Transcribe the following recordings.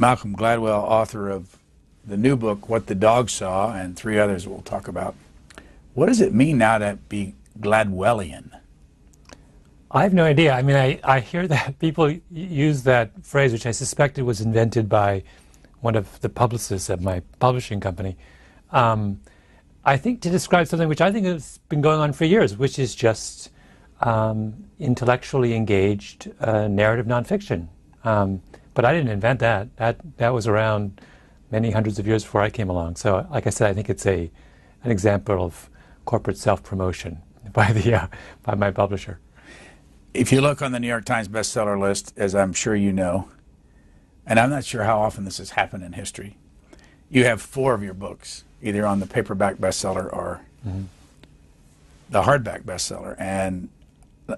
Malcolm Gladwell, author of the new book, What the Dog Saw, and three others we'll talk about. What does it mean now to be Gladwellian? I have no idea. I mean, I hear that people use that phrase, which I suspected was invented by one of the publicists at my publishing company. I think to describe something which I think has been going on for years, which is just intellectually engaged narrative nonfiction. But I didn't invent that. That was around many hundreds of years before I came along. So, like I said, I think it's an example of corporate self-promotion by my publisher. If you look on the New York Times bestseller list, as I'm sure you know, and I'm not sure how often this has happened in history, you have 4 of your books either on the paperback bestseller or the hardback bestseller. And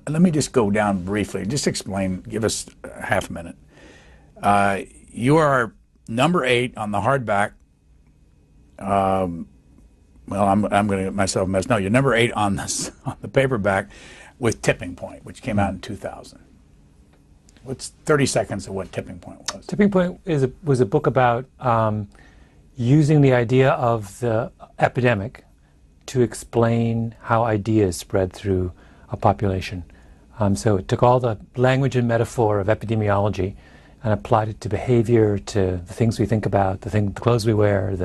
let me just go down briefly, just explain, give us a half a minute. You are number 8 on the hardback. Well, I'm going to get myself messed. No, you're number 8 on the paperback with Tipping Point, which came out in 2000. What's 30 seconds of what Tipping Point was? Tipping Point was a book about using the idea of the epidemic to explain how ideas spread through a population. So it took all the language and metaphor of epidemiology and applied it to behavior, to the things we think about, the clothes we wear.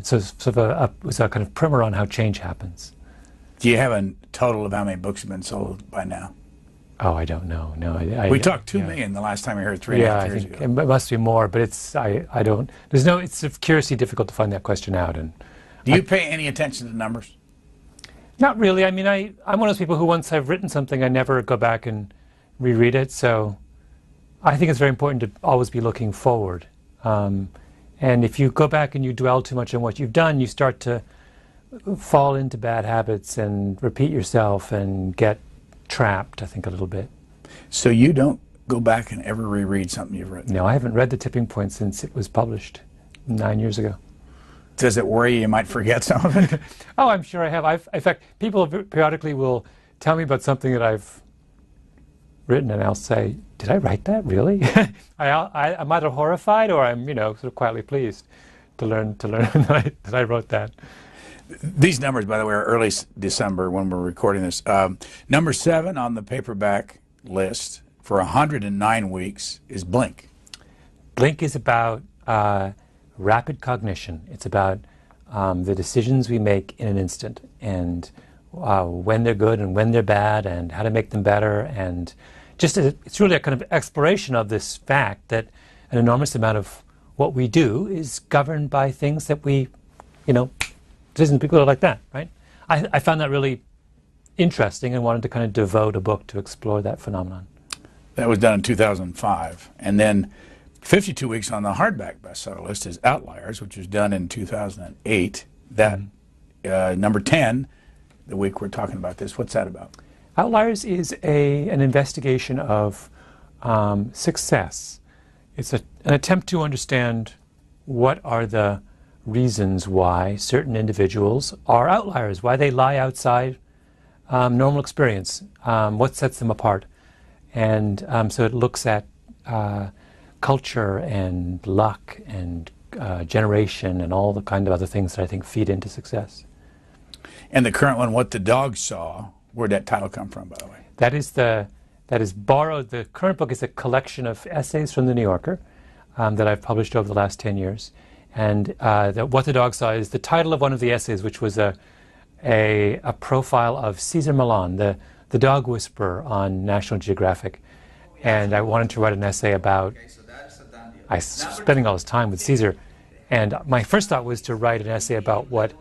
So it was a kind of primer on how change happens. Do you have a total of how many books have been sold by now? Oh, I don't know. No, we talked 2 million the last time we heard 3.5 years ago. It must be more, but I don't. It's of curiously difficult to find that question out. And do you pay any attention to numbers? Not really. I mean, I'm one of those people who once I've written something, I never go back and reread it. So I think it's very important to always be looking forward. And if you go back and you dwell too much on what you've done, you start to fall into bad habits and repeat yourself and get trapped, I think, a little bit. So you don't go back and ever reread something you've written? No, I haven't read The Tipping Point since it was published 9 years ago. Does it worry you might forget some of it? Oh, I'm sure I have. In fact, people periodically will tell me about something that I've written, and I'll say, "Did I write that? Really?" I'm either horrified or I'm, sort of quietly pleased to learn that I wrote that. These numbers, by the way, are early December when we're recording this. Number 7 on the paperback list for 109 weeks is Blink. Blink is about rapid cognition. It's about the decisions we make in an instant, and when they're good and when they're bad, and how to make them better. And it's really a kind of exploration of this fact that an enormous amount of what we do is governed by things that we, decisions people are like that, right? I found that really interesting and wanted to kind of devote a book to explore that phenomenon. That was done in 2005. And then 52 weeks on the hardback bestseller list is Outliers, which was done in 2008. That number 10, the week we're talking about this, what's that about? Outliers is an investigation of success. It's an attempt to understand what are the reasons why certain individuals are outliers, why they lie outside normal experience, what sets them apart. And so it looks at culture and luck and generation and all the kind of other things that I think feed into success. And the current one, What the Dog Saw, where'd that title come from, by the way? That is borrowed. The current book is a collection of essays from The New Yorker that I've published over the last 10 years. And What the Dog Saw is the title of one of the essays, which was a profile of Cesar Millan, the dog whisperer on National Geographic. And I wanted to write an essay about spending all this time with Cesar. And my first thought was to write an essay about what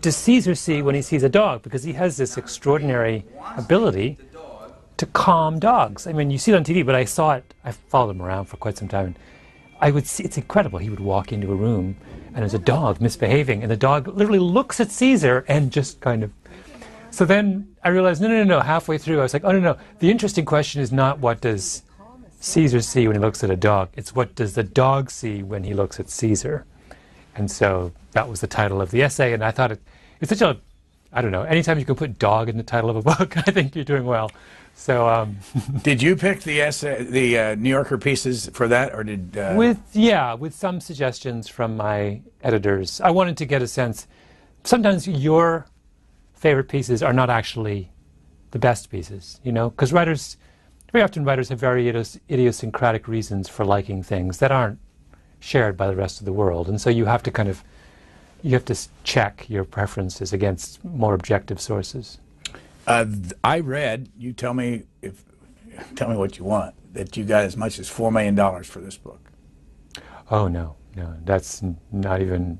does Cesar see when he sees a dog, because he has this extraordinary ability to calm dogs. I mean, you see it on TV, but I saw it. I followed him around for quite some time. And I would see, it's incredible. He would walk into a room and there's a dog misbehaving, and the dog literally looks at Caesar and just kind of. So then I realized, no. Halfway through, I was like, oh, no. The interesting question is not what does Caesar see when he looks at a dog. It's what does the dog see when he looks at Caesar. And so that was the title of the essay, and I thought it's such a I don't know, anytime you can put dog in the title of a book, I think you're doing well. So Did you pick the New Yorker pieces for that, or did with some suggestions from my editors. I wanted to get a sense. Sometimes your favorite pieces are not actually the best pieces, you know, because very often writers have very idiosyncratic reasons for liking things that aren't shared by the rest of the world, and so you have to check your preferences against more objective sources. I read, you tell me what you want, that you got as much as $4 million for this book. Oh, no, that's not even,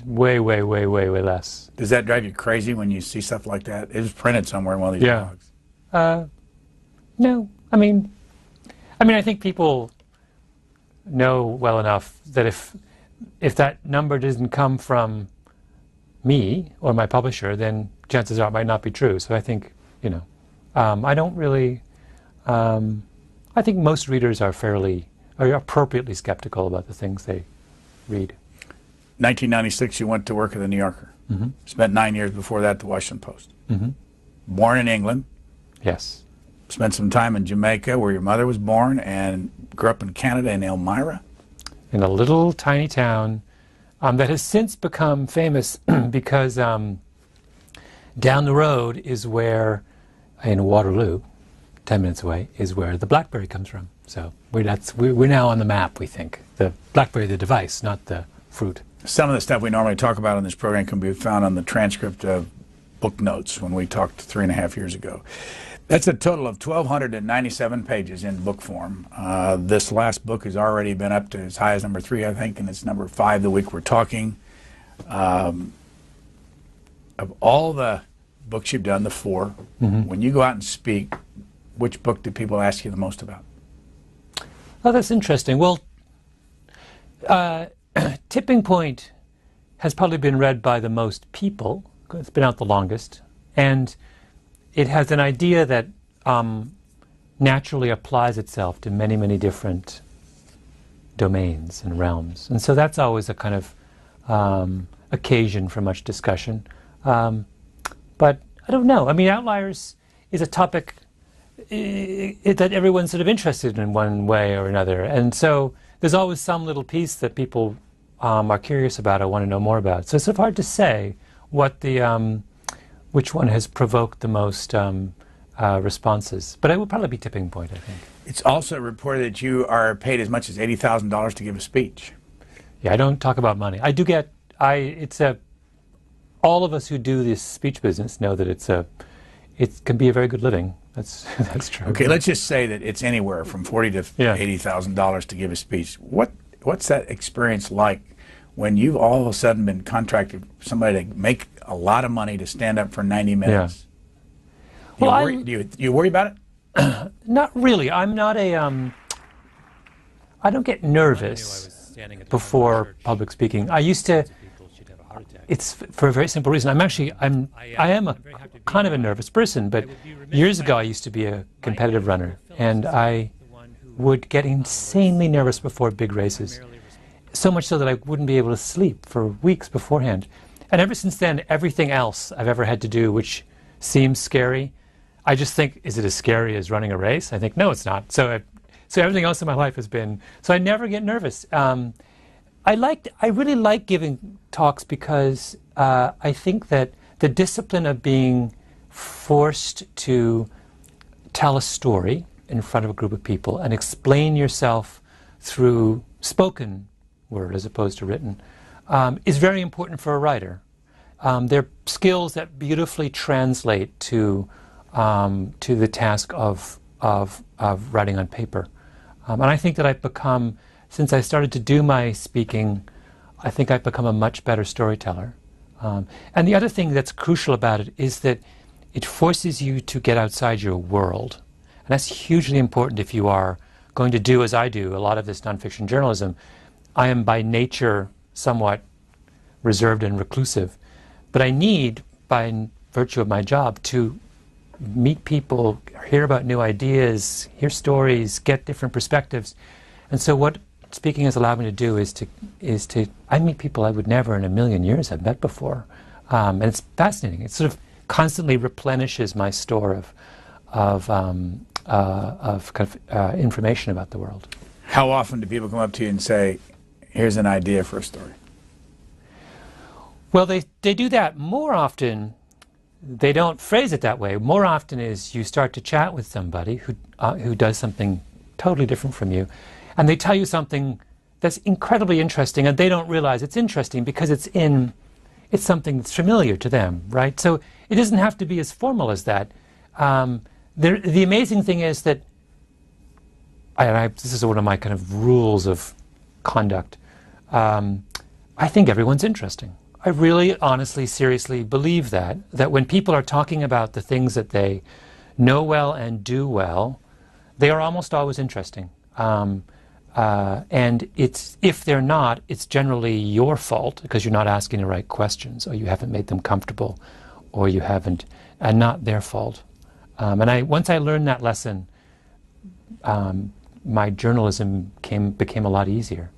way less. Does that drive you crazy when you see stuff like that? It was printed somewhere in one of these blogs. No, I mean, I think people know well enough that if that number doesn't come from me or my publisher, then chances are it might not be true. So I think, I don't really, I think most readers are appropriately skeptical about the things they read. 1996, you went to work at the New Yorker. Mm-hmm. Spent 9 years before that at the Washington Post. Mm-hmm. Born in England. Yes. Spent some time in Jamaica, where your mother was born, and grew up in Canada in Elmira. In a little tiny town that has since become famous because down the road is where, in Waterloo, 10 minutes away, is where the BlackBerry comes from. So we're now on the map, we think. The BlackBerry, the device, not the fruit. Some of the stuff we normally talk about on this program can be found on the transcript of book notes when we talked 3.5 years ago. That's a total of 1,297 pages in book form. This last book has already been up to as high as number 3, I think, and it's number 5 the week we're talking. Of all the books you've done, the 4, when you go out and speak, which book do people ask you the most about? Oh, that's interesting. Well, Tipping Point has probably been read by the most people. It's been out the longest. And it has an idea that naturally applies itself to many, many different domains and realms. And so that's always a kind of occasion for much discussion. But I don't know. I mean, Outliers is a topic that everyone's sort of interested in one way or another. And so there's always some little piece that people are curious about or want to know more about. So it's sort of hard to say what which one has provoked the most responses. But it would probably be Tipping Point, I think. It's also reported that you are paid as much as $80,000 to give a speech. Yeah, I don't talk about money. I do get, all of us who do this speech business know that it can be a very good living. That's true. Okay, let's just say that it's anywhere from $40,000 to $80,000 to give a speech. What's that experience like when you've all of a sudden been contracted with somebody to make a lot of money to stand up for 90 minutes? Yeah. Do you worry about it? Not really. I'm not I don't get nervous before public speaking. I used to. It's for a very simple reason. I am a kind of a nervous person, but years ago I used to be a competitive runner, and I would get insanely nervous before big races. So much so that I wouldn't be able to sleep for weeks beforehand. And ever since then, everything else I've ever had to do, which seems scary, I just think, is it as scary as running a race? I think, no, it's not. So everything else in my life has been, so I never get nervous. I really like giving talks because I think that the discipline of being forced to tell a story in front of a group of people and explain yourself through spoken word as opposed to written is very important for a writer. They're skills that beautifully translate to the task of writing on paper. And I think that I've become, since I started to do my speaking, I think I've become a much better storyteller. And the other thing that's crucial about it is that it forces you to get outside your world. And that's hugely important if you are going to do, as I do, a lot of this nonfiction journalism. I am by nature somewhat reserved and reclusive. But I need, by virtue of my job, to meet people, hear about new ideas, hear stories, get different perspectives. And so what speaking has allowed me to do is to I meet people I would never in a million years have met before. And it's fascinating. It sort of constantly replenishes my store of information about the world. How often do people come up to you and say, here's an idea for a story? Well, they do that more often. They don't phrase it that way. More often is you start to chat with somebody who does something totally different from you, and they tell you something that's incredibly interesting, and they don't realize it's interesting because it's something that's familiar to them, right? So it doesn't have to be as formal as that. The amazing thing is that, this is one of my kind of rules of conduct, I think everyone's interesting. I really, honestly, seriously believe that when people are talking about the things that they know well and do well, they are almost always interesting. And if they're not, it's generally your fault because you're not asking the right questions, or you haven't made them comfortable, or you haven't, and not their fault. And once I learned that lesson, my journalism became a lot easier.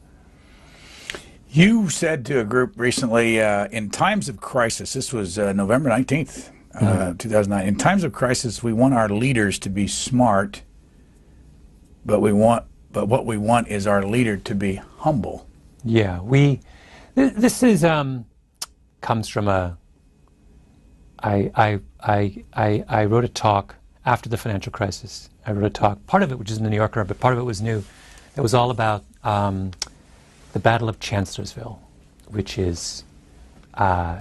You said to a group recently, in times of crisis, this was November 19th, 2009, in times of crisis, we want our leaders to be smart, but what we want is our leader to be humble. Yeah, this is comes from I wrote a talk after the financial crisis. I wrote a talk, part of it which is in the New Yorker, but part of it was new. It was all about the Battle of Chancellorsville, which is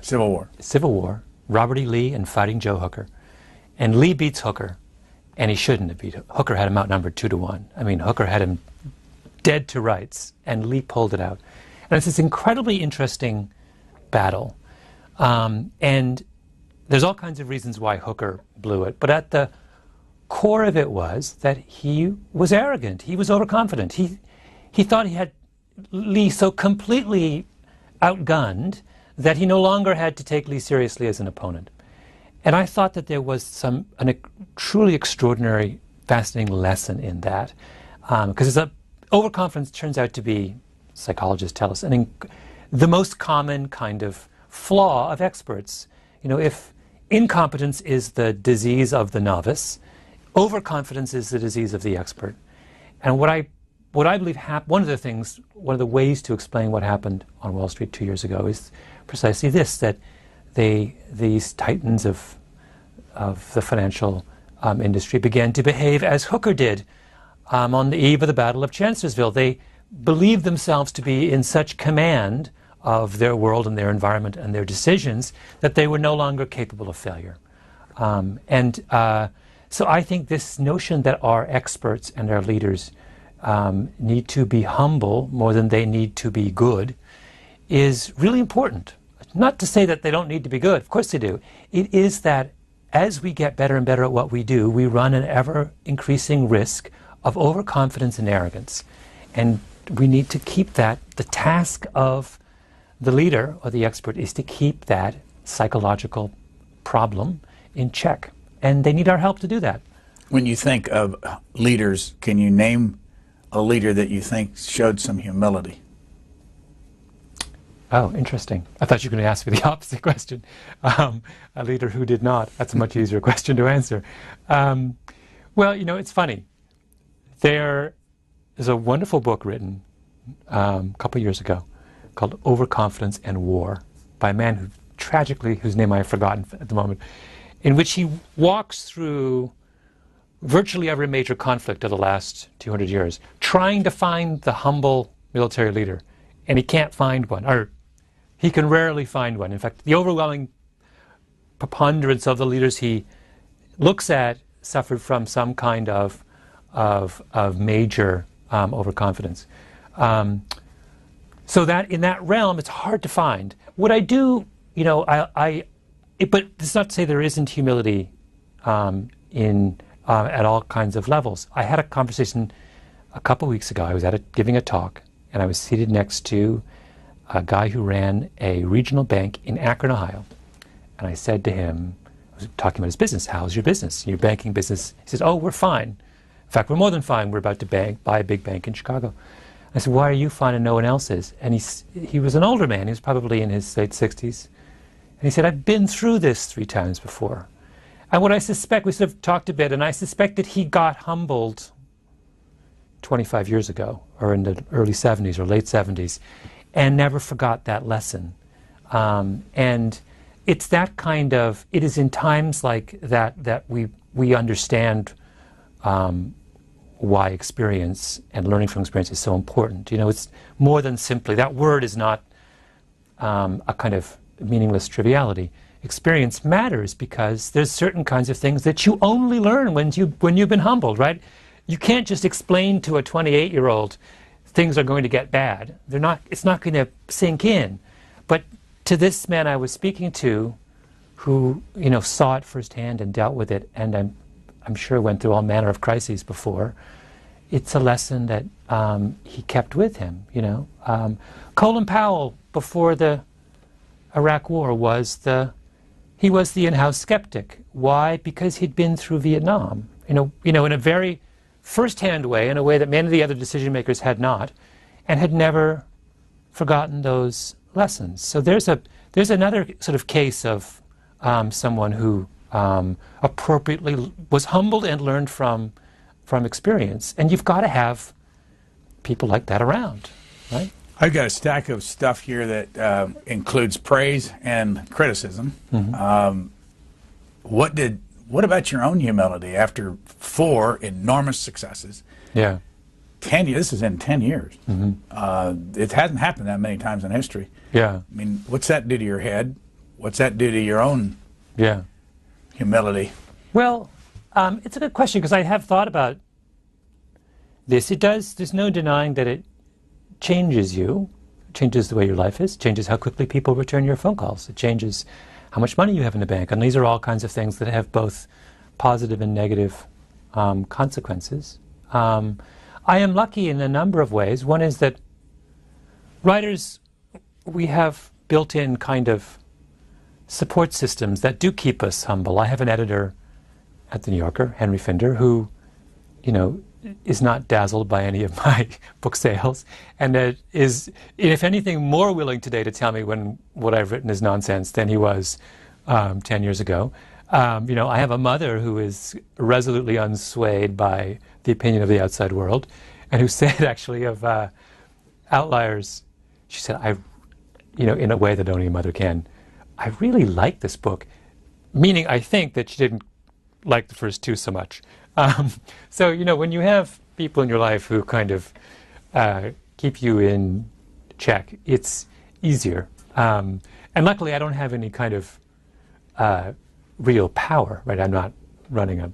Civil War. Civil War. Robert E. Lee and Fighting Joe Hooker, and Lee beats Hooker, and he shouldn't have beat Hooker. Hooker had him outnumbered 2-1. I mean, Hooker had him dead to rights, and Lee pulled it out. And it's this incredibly interesting battle, and there's all kinds of reasons why Hooker blew it, but at the core of it was that he was arrogant. He was overconfident. He thought he had Lee so completely outgunned that he no longer had to take Lee seriously as an opponent. And I thought that there was a truly extraordinary, fascinating lesson in that, because overconfidence turns out to be, psychologists tell us, the most common kind of flaw of experts. You know, if incompetence is the disease of the novice, overconfidence is the disease of the expert. And what I believe one of the ways to explain what happened on Wall Street 2 years ago is precisely this, that these titans of the financial industry began to behave as Hooker did on the eve of the Battle of Chancellorsville. They believed themselves to be in such command of their world and their environment and their decisions that they were no longer capable of failure. So I think this notion that our experts and our leaders need to be humble more than they need to be good is really important. Not to say that they don't need to be good, of course they do. It is that as we get better and better at what we do, we run an ever-increasing risk of overconfidence and arrogance. And we need to keep that. The task of the leader or the expert is to keep that psychological problem in check. And they need our help to do that. When you think of leaders, can you name a leader that you think showed some humility? Oh, interesting. I thought you were going to ask me the opposite question. A leader who did not. That's a much easier question to answer. Well, you know, it's funny. There is a wonderful book written a couple years ago called Overconfidence and War by a man whose name I have forgotten at the moment, in which he walks through virtually every major conflict of the last 200 years, trying to find the humble military leader. And he can't find one, or he can rarely find one. In fact, the overwhelming preponderance of the leaders he looks at suffered from some kind of major overconfidence. So that in that realm, it's hard to find. What I do, you know, but it's not to say there isn't humility at all kinds of levels. I had a conversation a couple weeks ago. I was giving a talk, and I was seated next to a guy who ran a regional bank in Akron, Ohio. And I said to him, I was talking about his business. How's your business? Your banking business? He says, oh, we're fine. In fact, we're more than fine. We're about to buy a big bank in Chicago. I said, why are you fine and no one else is? And he was an older man. He was probably in his late 60s. And he said, I've been through this 3 times before. And what I suspect, we sort of talked a bit, and I suspect that he got humbled 25 years ago, or in the early 70s or late 70s, and never forgot that lesson. And it's that kind of, it is in times like that that we understand why experience and learning from experience is so important. You know, it's more than simply, that word is not a kind of meaningless triviality. Experience matters because there's certain kinds of things that you only learn when you've been humbled, right? You can't just explain to a 28-year-old things are going to get bad. It's not going to sink in. But to this man I was speaking to, who, you know, saw it firsthand and dealt with it, and I'm sure went through all manner of crises before, it's a lesson that he kept with him, you know. Colin Powell, before the Iraq War, was the in-house skeptic. Why? Because he'd been through Vietnam, you know, in a very first-hand way, in a way that many of the other decision-makers had not, and had never forgotten those lessons. So there's another sort of case of someone who appropriately was humbled and learned from experience. And you've got to have people like that around, right? I've got a stack of stuff here that includes praise and criticism. Mm-hmm. What about your own humility after 4 enormous successes? Yeah. 10 years, this is in 10 years. Mm-hmm. It hasn't happened that many times in history. Yeah. I mean, what's that do to your head? What's that do to your own humility? Well, it's a good question, because I have thought about this. It does, there's no denying that it changes you, changes the way your life is, changes how quickly people return your phone calls, it changes how much money you have in the bank. And these are all kinds of things that have both positive and negative consequences. I am lucky in a number of ways. One is that writers, we have built-in kind of support systems that do keep us humble. I have an editor at The New Yorker, Henry Finder, who, you know, is not dazzled by any of my book sales, and is, if anything, more willing today to tell me when what I've written is nonsense than he was 10 years ago. You know, I have a mother who is resolutely unswayed by the opinion of the outside world, and who said, actually, of Outliers, she said, you know, in a way that only a mother can, I really like this book, meaning I think that she didn't like the first 2 so much. So, you know, when you have people in your life who kind of keep you in check, it's easier. And luckily, I don't have any kind of real power, right? I'm not running a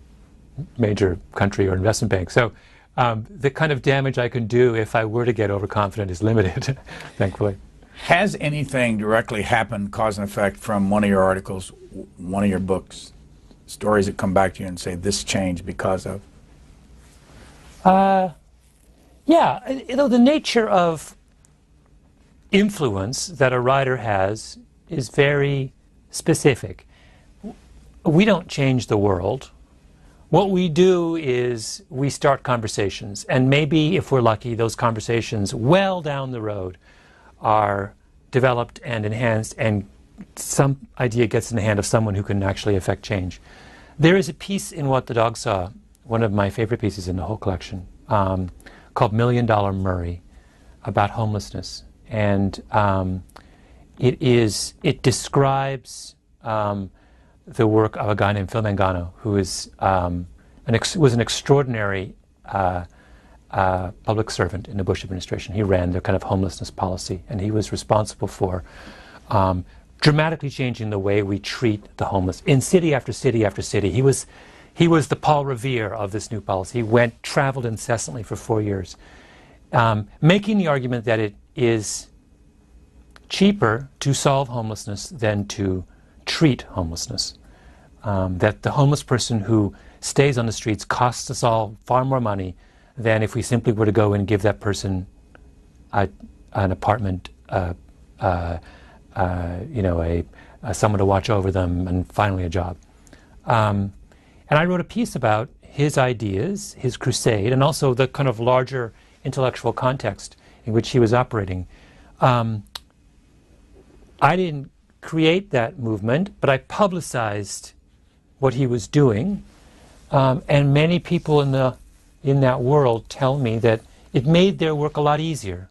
major country or investment bank. So the kind of damage I can do if I were to get overconfident is limited, thankfully. Has anything directly happened, cause and effect, from one of your articles, one of your books, stories that come back to you and say, this changed because of? Yeah, you know, the nature of influence that a writer has is very specific. We don't change the world. What we do is we start conversations, and maybe, if we're lucky, those conversations well down the road are developed and enhanced, and some idea gets in the hand of someone who can actually affect change. There is a piece in What the Dog Saw, one of my favorite pieces in the whole collection, called $1 Million Murray, about homelessness. And it describes the work of a guy named Phil Mangano, who is was an extraordinary public servant in the Bush administration. He ran their kind of homelessness policy, and he was responsible for dramatically changing the way we treat the homeless in city after city after city. He was the Paul Revere of this new policy. He traveled incessantly for 4 years, making the argument that it is cheaper to solve homelessness than to treat homelessness. That the homeless person who stays on the streets costs us all far more money than if we simply were to go and give that person an apartment, you know, someone to watch over them, and finally a job. And I wrote a piece about his ideas, his crusade, and also the kind of larger intellectual context in which he was operating. I didn't create that movement, but I publicized what he was doing, and many people in that world tell me that it made their work a lot easier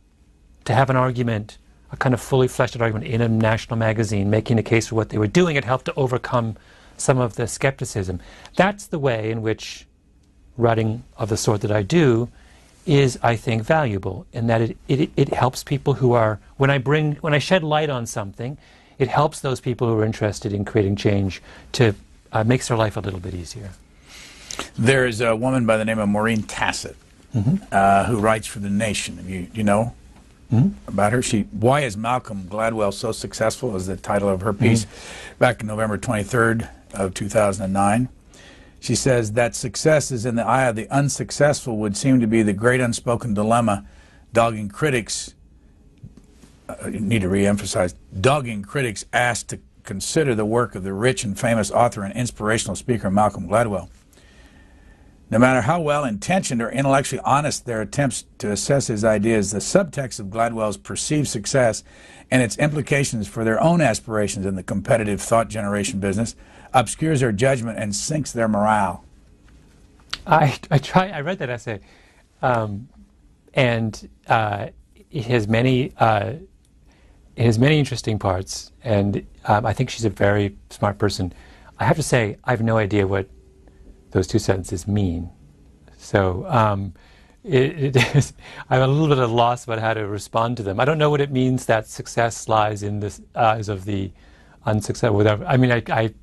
to have an argument, a kind of fully fleshed out argument in a national magazine, making a case for what they were doing. It helped to overcome some of the skepticism. That's the way in which writing of the sort that I do is, I think, valuable, in that it helps people who are, when I shed light on something, it helps those people who are interested in creating change to makes their life a little bit easier. There is a woman by the name of Maureen Tassett, who writes for The Nation. You know about her? Why is Malcolm Gladwell so successful is the title of her piece back in November 23rd of 2009. She says that success is in the eye of the unsuccessful would seem to be the great unspoken dilemma dogging critics, need to re-emphasize, dogging critics asked to consider the work of the rich and famous author and inspirational speaker Malcolm Gladwell. No matter how well-intentioned or intellectually honest their attempts to assess his ideas, the subtext of Gladwell's perceived success and its implications for their own aspirations in the competitive thought generation business obscures their judgment and sinks their morale. I read that essay, and it has many interesting parts, and I think she's a very smart person. I have to say, I have no idea what those two sentences mean. So I'm a little bit at a loss about how to respond to them. I don't know what it means that success lies in the eyes of the unsuccessful. Whatever. I mean,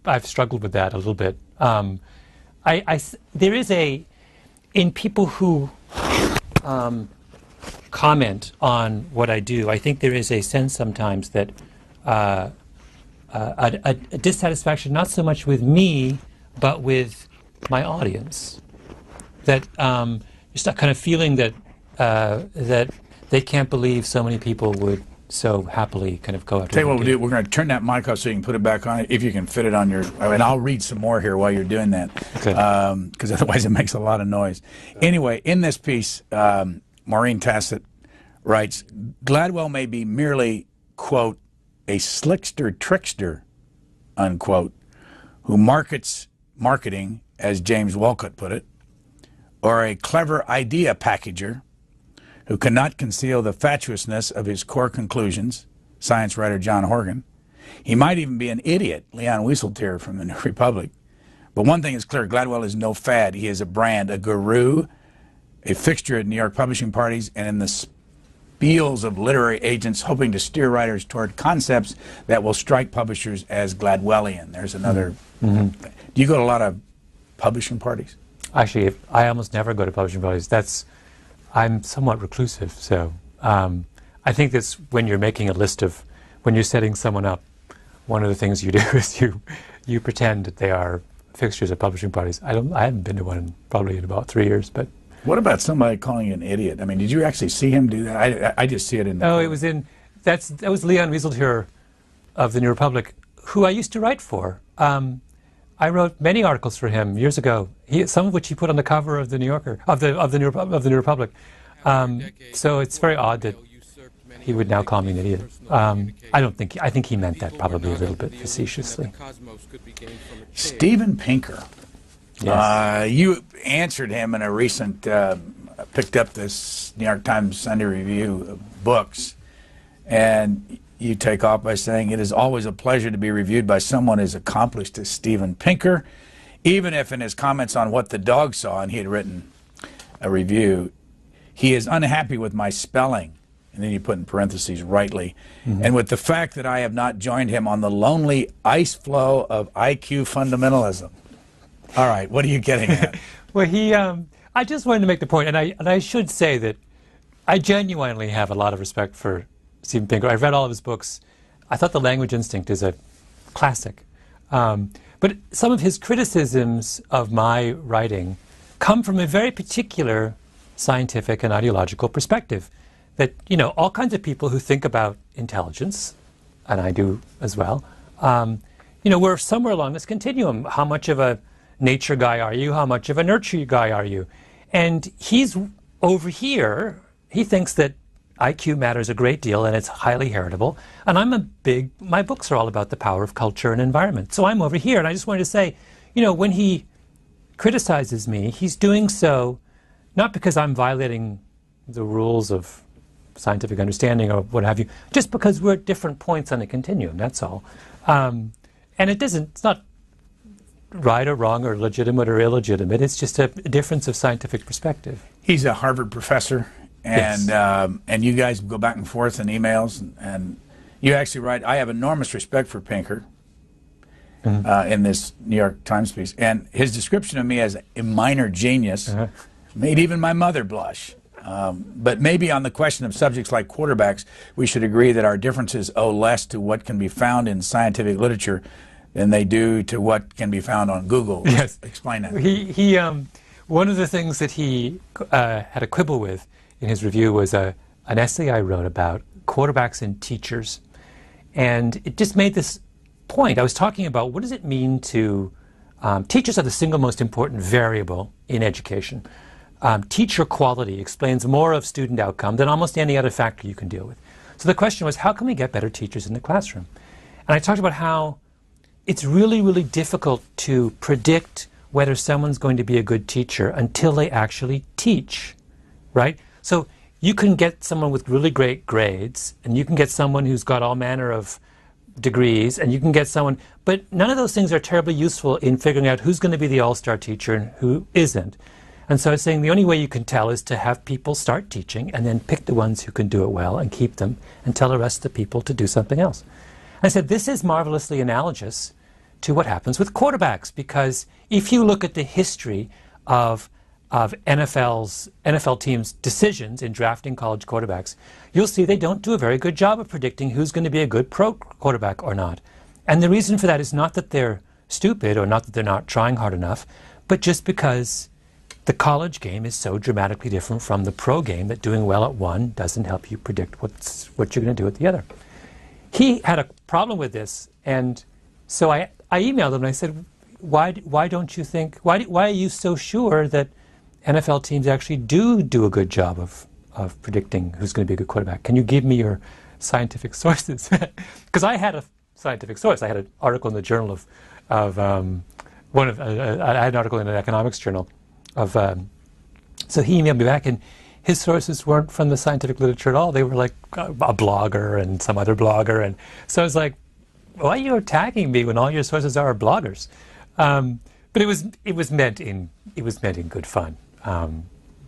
I've struggled with that a little bit. There is in people who comment on what I do, I think there is a sense sometimes that a dissatisfaction, not so much with me, but with my audience. That just a kind of feeling that that they can't believe so many people would so happily kind of go after. Tell you what we'll do. We're going to turn that mic off so you can put it back on, if you can fit it on your. And I'll read some more here while you're doing that, because otherwise it makes a lot of noise. Anyway, in this piece, Maureen Tassett writes, Gladwell may be merely, quote, a slickster trickster, unquote, who marketing, as James Wolcott put it, or a clever idea packager who cannot conceal the fatuousness of his core conclusions, science writer John Horgan. He might even be an idiot, Leon Wieseltier from the New Republic. But one thing is clear, Gladwell is no fad. He is a brand, a guru, a fixture at New York publishing parties and in the spiels of literary agents hoping to steer writers toward concepts that will strike publishers as Gladwellian. There's another thing. Do you go to a lot of publishing parties? Actually, I almost never go to publishing parties. I'm somewhat reclusive, so I think that's when you're making a list of, when you're setting someone up, one of the things you do is you pretend that they are fixtures at publishing parties. I haven't been to one probably in about 3 years, but. What about somebody calling you an idiot? I mean, did you actually see him do that? I just see it in the. Oh, it was that was Leon Wieseltier of the New Republic, who I used to write for. I wrote many articles for him years ago, some of which he put on the cover of the New Yorker, of the New Republic. So it's very odd that he would now call me an idiot. I think he meant that probably a little bit facetiously. Steven Pinker. Yes. You answered him in a recent, picked up this New York Times Sunday Review of books, and you take off by saying, it is always a pleasure to be reviewed by someone as accomplished as Steven Pinker, even if in his comments on What the Dog Saw, and he had written a review, he is unhappy with my spelling, and then you put in parentheses, rightly, and with the fact that I have not joined him on the lonely ice flow of IQ fundamentalism. All right, what are you getting at? Well, I just wanted to make the point, and I should say that I genuinely have a lot of respect for Steven Pinker. I've read all of his books. I thought The Language Instinct is a classic. But some of his criticisms of my writing come from a very particular scientific and ideological perspective. That, all kinds of people who think about intelligence, and I do as well, we're somewhere along this continuum. How much of a nature guy are you? How much of a nurture guy are you? And he's over here. He thinks that IQ matters a great deal and it's highly heritable. And my books are all about the power of culture and environment. So I'm over here, and I just wanted to say, when he criticizes me, he's doing so not because I'm violating the rules of scientific understanding or what have you, just because we're at different points on a continuum, that's all. And it's not right or wrong or legitimate or illegitimate. It's just a difference of scientific perspective. He's a Harvard professor, and Yes. And you guys go back and forth in emails, and you actually write, I have enormous respect for Pinker in this New York Times piece, and his description of me as a minor genius made even my mother blush. But maybe on the question of subjects like quarterbacks, we should agree that our differences owe less to what can be found in scientific literature than they do to what can be found on Google. Yes. Explain that. He one of the things that he had a quibble with in his review was an essay I wrote about quarterbacks and teachers. And it just made this point. I was talking about what does it mean to teachers are the single most important variable in education. Teacher quality explains more of student outcome than almost any other factor you can deal with. So the question was, how can we get better teachers in the classroom? And I talked about how it's really, really difficult to predict whether someone's going to be a good teacher until they actually teach, right? So you can get someone with really great grades, and you can get someone who's got all manner of degrees, and you can get someone, but none of those things are terribly useful in figuring out who's going to be the all-star teacher and who isn't. And so I was saying the only way you can tell is to have people start teaching and then pick the ones who can do it well and keep them and tell the rest of the people to do something else. I said this is marvelously analogous to what happens with quarterbacks, because if you look at the history of NFL teams' decisions in drafting college quarterbacks, you'll see they don't do a very good job of predicting who's going to be a good pro quarterback or not. And the reason for that is not that they're stupid or not that they're not trying hard enough, but just because the college game is so dramatically different from the pro game that doing well at one doesn't help you predict what you're going to do at the other. He had a problem with this, and so I emailed him and I said, why don't you think, why are you so sure that NFL teams actually do a good job of predicting who's going to be a good quarterback? Can you give me your scientific sources? Because I had a scientific source. I had an article in the journal I had an article in an economics journal so he emailed me back, and his sources weren't from the scientific literature at all. They were like a blogger and some other blogger, and so I was like, why are you attacking me when all your sources are bloggers? But it was meant in good fun.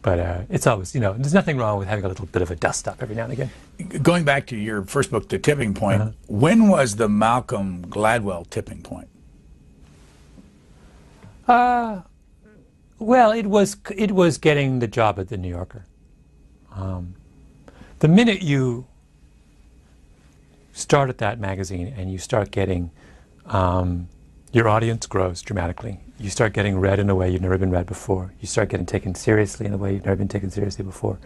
But it's always, there's nothing wrong with having a little bit of a dust up every now and again. Going back to your first book, The Tipping Point, when was the Malcolm Gladwell tipping point? Well, it was getting the job at the New Yorker. The minute you start at that magazine and you start getting, your audience grows dramatically. You start getting read in a way you've never been read before. You start getting taken seriously in a way you've never been taken seriously before.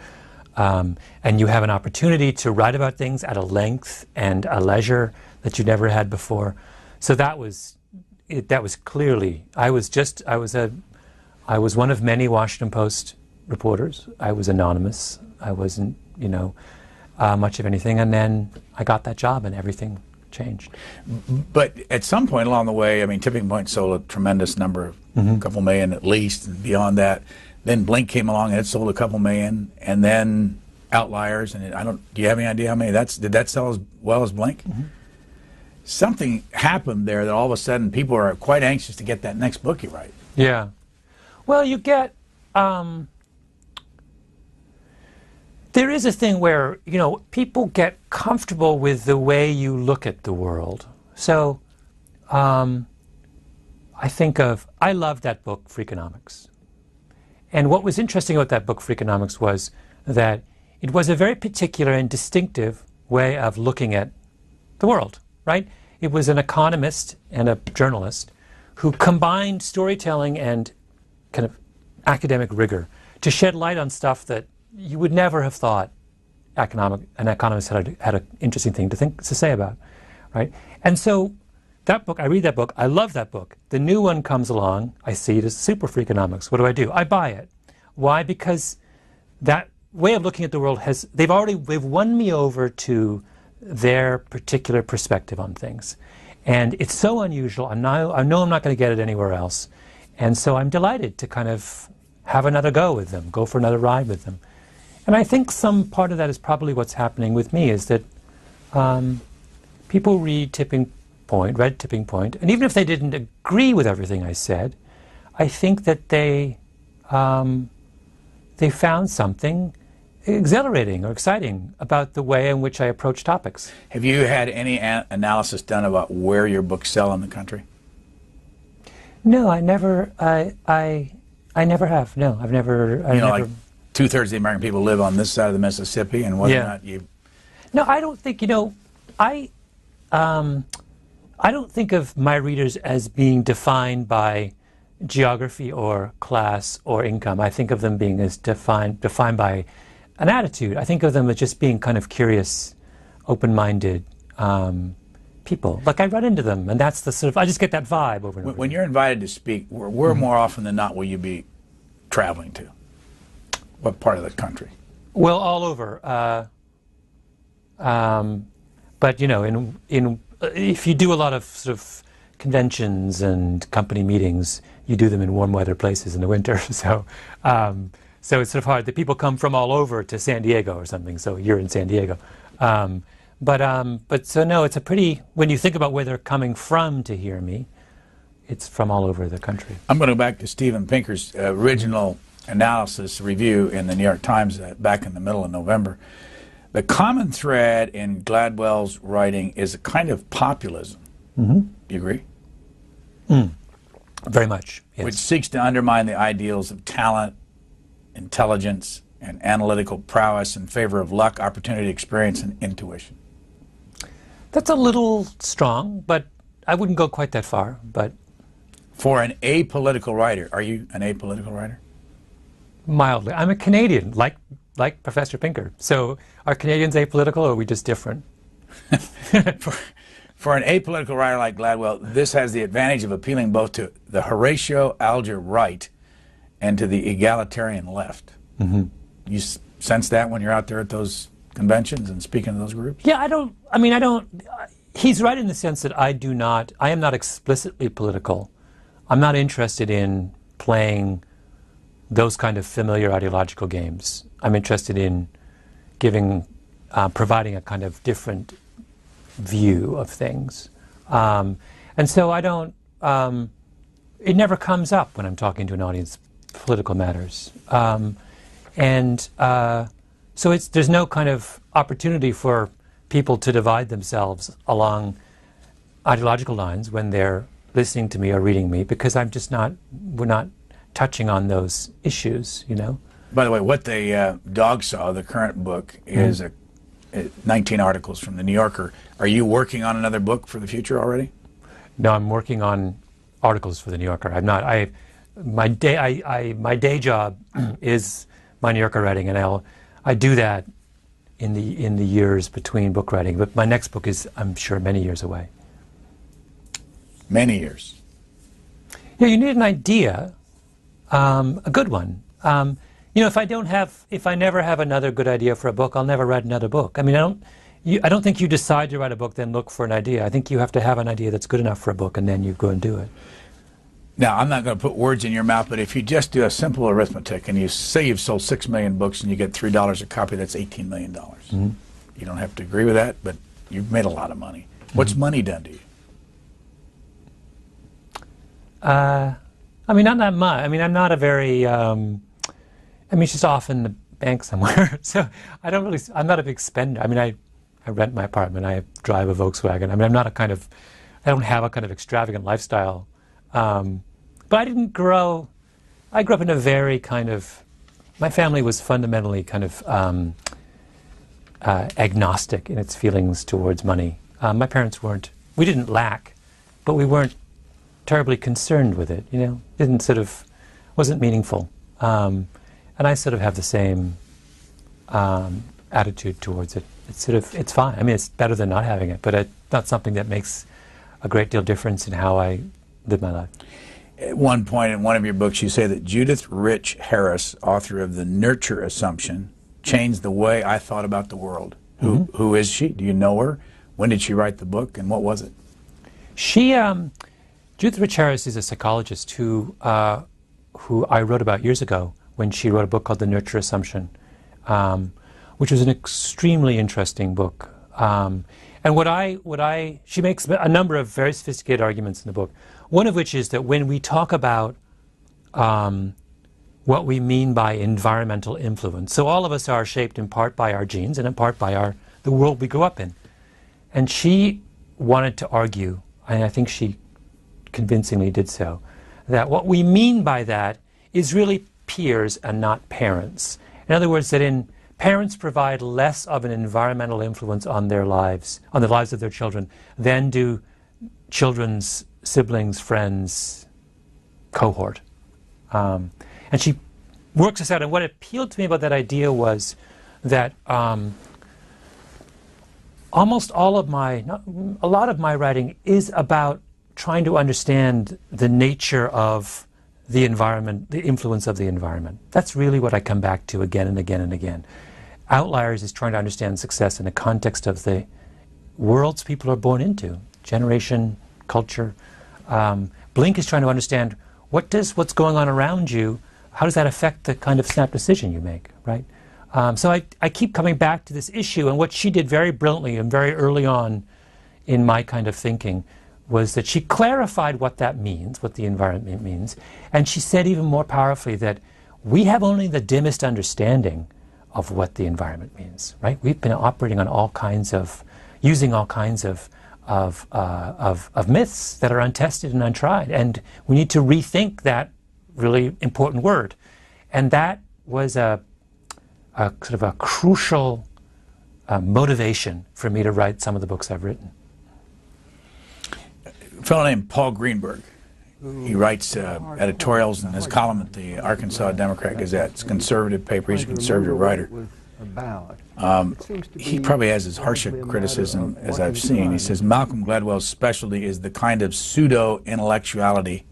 And you have an opportunity to write about things at a length and a leisure that you never had before. So that was clearly, I was one of many Washington Post reporters. I was anonymous. I wasn't, much of anything. And then I got that job and everything changed. But at some point along the way, Tipping Point sold a tremendous number, a couple million at least, and beyond that. Then Blink came along and it sold a couple million, and then Outliers, and do you have any idea how many? Did that sell as well as Blink? Something happened there that all of a sudden people are quite anxious to get that next book you write. Yeah. Well, you get, there is a thing where, people get comfortable with the way you look at the world. So, I loved that book, Freakonomics. And what was interesting about that book, Freakonomics, was that it was a very particular and distinctive way of looking at the world, right? It was an economist and a journalist who combined storytelling and kind of academic rigor to shed light on stuff that you would never have thought an economist had an interesting thing to say about, right? And so that book, I read that book, I love that book. The new one comes along, I see it as super Freakonomics. What do? I buy it. Why? Because that way of looking at the world they've won me over to their particular perspective on things. And it's so unusual. I know I'm not going to get it anywhere else. And so I'm delighted to kind of have another go with them, go for another ride with them. And I think some part of that is probably what's happening with me, is that people read Tipping Point, and even if they didn't agree with everything I said, I think that they found something exhilarating or exciting about the way in which I approach topics. Have you had any analysis done about where your books sell in the country? No, I never. I never have. No, I've never. Like 2/3 of the American people live on this side of the Mississippi, and whether or not you. No, I don't think. I don't think of my readers as being defined by geography or class or income. I think of them being as defined by an attitude. I think of them as just being kind of curious, open-minded people. Like I run into them, and that's the sort of, I just get that vibe over and over. When you're invited to speak, where more often than not will you be traveling to? What part of the country? Well, all over. But if you do a lot of sort of conventions and company meetings, you do them in warm weather places in the winter. So it's sort of hard. The people come from all over to San Diego or something. So you're in San Diego. But so no, it's a pretty, when you think about where they're coming from to hear me, it's from all over the country. I'm going to go back to Steven Pinker's original analysis review in the New York Times back in the middle of November. The common thread in Gladwell's writing is a kind of populism. Mm-hmm. Do you agree? Very much, yes. Which seeks to undermine the ideals of talent, intelligence, and analytical prowess in favor of luck, opportunity, experience, and intuition. That's a little strong, but I wouldn't go quite that far. But for an apolitical writer, are you an apolitical writer? Mildly. I'm a Canadian, like Professor Pinker. So are Canadians apolitical, or are we just different? For an apolitical writer like Gladwell, this has the advantage of appealing both to the Horatio Alger right and to the egalitarian left. Mm-hmm. You sense that when you're out there at those conventions and speaking to those groups? Yeah, he's right in the sense that I am not explicitly political. I'm not interested in playing those kind of familiar ideological games. I'm interested in providing a kind of different view of things. And so I don't, it never comes up when I'm talking to an audience, political matters. So there's no kind of opportunity for people to divide themselves along ideological lines when they're listening to me or reading me, because we're not touching on those issues, By the way, What the Dog Saw, the current book, is 19 articles from the New Yorker. Are you working on another book for the future already? No, I'm working on articles for the New Yorker. I'm not. My day job is my New Yorker writing, and I do that in the years between book writing. But my next book is, I'm sure, many years away. Many years. Yeah, you need an idea, a good one. If I never have another good idea for a book, I'll never write another book. I mean, I don't think you decide to write a book, then look for an idea. I think you have to have an idea that's good enough for a book, and then you go and do it. Now, I'm not going to put words in your mouth, but if you just do a simple arithmetic and you say you've sold 6 million books and you get $3 a copy, that's $18 million. Mm-hmm. You don't have to agree with that, but you've made a lot of money. What's money done to you? Not that much. I'm not a very... it's just off in the bank somewhere. So I'm not a big spender. I rent my apartment. I drive a Volkswagen. I don't have a kind of extravagant lifestyle. But I grew up in a very kind of, my family was fundamentally kind of agnostic in its feelings towards money. My parents we didn't lack, but we weren't terribly concerned with it, wasn't meaningful. And I sort of have the same attitude towards it. It's fine. It's better than not having it, but it's not something that makes a great deal of difference in how I live my life. At one point in one of your books, you say that Judith Rich Harris, author of The Nurture Assumption changed the way I thought about the world. Who is she? Do you know her? When did she write the book, and what was it? She, Judith Rich Harris is a psychologist who I wrote about years ago when she wrote a book called The Nurture Assumption, which was an extremely interesting book. And she makes a number of very sophisticated arguments in the book. One of which is that when we talk about what we mean by environmental influence, so all of us are shaped in part by our genes and in part by the world we grew up in. And she wanted to argue, and I think she convincingly did so, that what we mean by that is really peers and not parents. In other words, that parents provide less of an environmental influence on their lives, on the lives of their children, than do children's siblings, friends, cohort. And she works this out, and what appealed to me about that idea was that almost all of a lot of my writing is about trying to understand the nature of the environment, the influence of the environment. That's really what I come back to again and again and again. Outliers is trying to understand success in the context of the worlds people are born into, generation, culture. Blink is trying to understand what's going on around you, how does that affect the kind of snap decision you make, right? So I keep coming back to this issue, and what she did very brilliantly and very early on in my kind of thinking was that she clarified what that means, what the environment means, and she said even more powerfully that we have only the dimmest understanding of what the environment means, right? We've been operating on using all kinds of myths that are untested and untried, and we need to rethink that really important word. And that was a sort of a crucial motivation for me to write some of the books I've written. A fellow named Paul Greenberg. He writes editorials in his column at the Arkansas Democrat-Gazette. It's a conservative paper. He's a conservative writer. He probably has as harsh a criticism as I've seen. He says Malcolm Gladwell's specialty is the kind of pseudo-intellectuality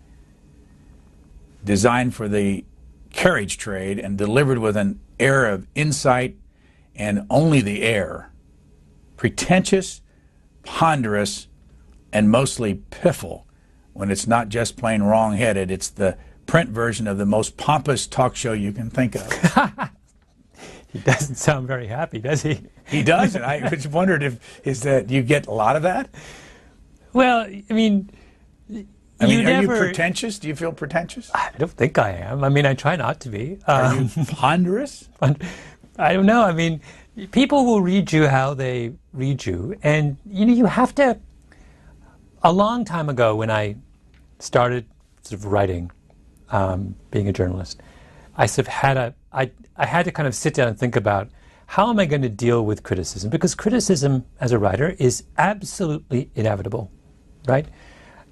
designed for the carriage trade and delivered with an air of insight and only the air. Pretentious, ponderous, and mostly piffle. When it's not just plain wrong-headed, it's the print version of the most pompous talk show you can think of. He doesn't sound very happy, does he? He does, and I just wondered do you get a lot of that? Well, I mean, are you pretentious? Do you feel pretentious? I don't think I am. I mean, I try not to be. Are you ponderous? I don't know. I mean, people will read you how they read you, and you have to. A long time ago, when I started sort of writing, being a journalist, I sort of had to kind of sit down and think about how am I going to deal with criticism, because criticism as a writer is absolutely inevitable, right?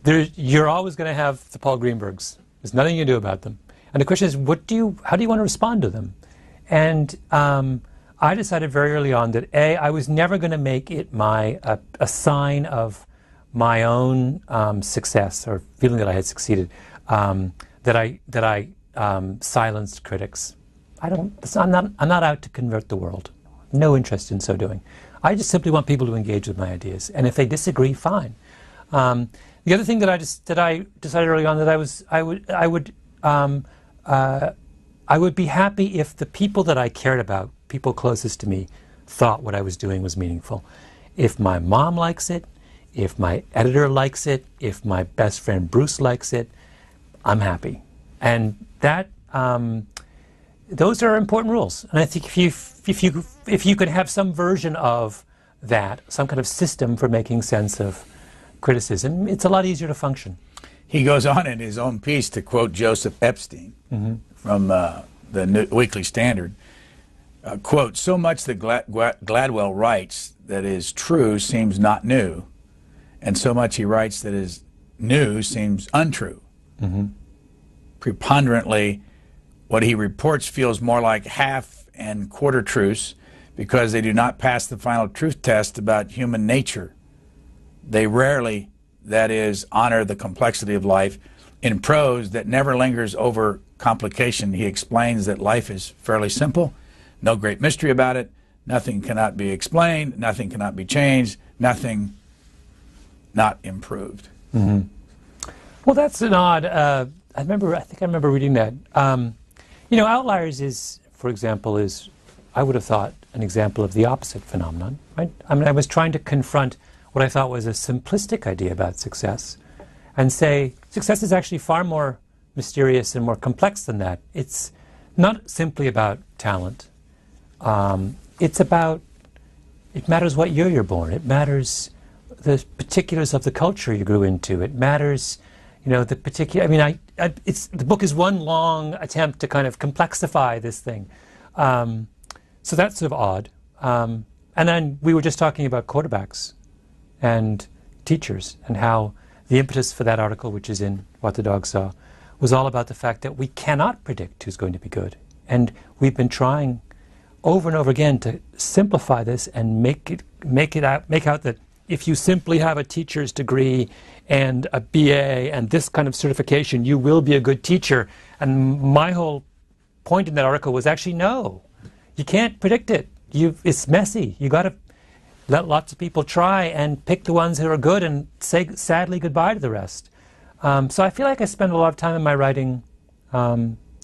You're always going to have the Paul Greenbergs. There's nothing you can do about them, and the question is, how do you want to respond to them? And I decided very early on that I was never going to make it a sign of my own success or feeling that I had succeeded, that I silenced critics. I'm not out to convert the world. No interest in so doing. I just simply want people to engage with my ideas, and if they disagree, fine. The other thing that I decided early on that I would be happy if the people that I cared about, people closest to me, thought what I was doing was meaningful. If my mom likes it, if my editor likes it, if my best friend Bruce likes it, I'm happy. And that those are important rules. And I think if you could have some version of that, some kind of system for making sense of criticism, it's a lot easier to function. He goes on in his own piece to quote Joseph Epstein from the Weekly Standard. Quote, so much that Gladwell writes that is true seems not new, and so much he writes that is new seems untrue. Preponderantly, what he reports feels more like half and quarter truths because they do not pass the final truth test about human nature. They rarely, that is, honor the complexity of life. In prose that never lingers over complication, he explains that life is fairly simple. no great mystery about it. Nothing cannot be explained. Nothing cannot be changed. Nothing not improved. Mm-hmm. Well, that's an odd. I think I remember reading that. Outliers is, for example, I would have thought an example of the opposite phenomenon, right? I mean, I was trying to confront what I thought was a simplistic idea about success, and say success is actually far more mysterious and more complex than that. It's not simply about talent. It matters what year you're born. It matters the particulars of the culture you grew into. It matters, the particular. I mean, the book is one long attempt to kind of complexify this thing. So that's sort of odd. And then we were just talking about quarterbacks and teachers, and how the impetus for that article, which is in What the Dog Saw, was all about the fact that we cannot predict who's going to be good. And we've been trying over and over again to simplify this and make out that if you simply have a teacher's degree and a BA and this kind of certification, you will be a good teacher. And my whole point in that article was actually, no, you can't predict it. It's messy. You got to let lots of people try and pick the ones who are good and say sadly goodbye to the rest. So I feel like I spend a lot of time in my writing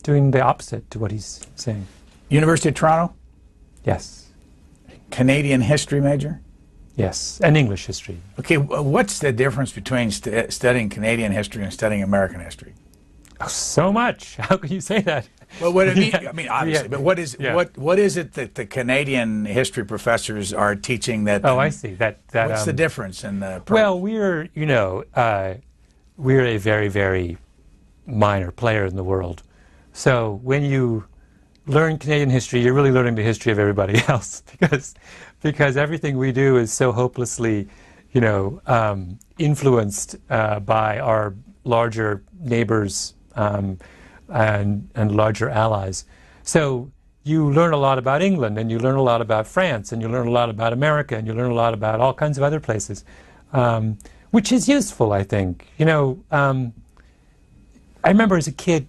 doing the opposite to what he's saying. University of Toronto? Yes. Canadian history major? Yes, and English history. Okay, what's the difference between studying Canadian history and studying American history? Oh, so much. How can you say that? Well, what I mean, obviously, but what is it that the Canadian history professors are teaching that? Oh, I see. What's the difference in the? Well, we're a very, very minor player in the world. So when you learn Canadian history, you're really learning the history of everybody else, because everything we do is so hopelessly, influenced by our larger neighbors and larger allies. So you learn a lot about England, and you learn a lot about France, and you learn a lot about America, and you learn a lot about all kinds of other places, which is useful, I think. I remember as a kid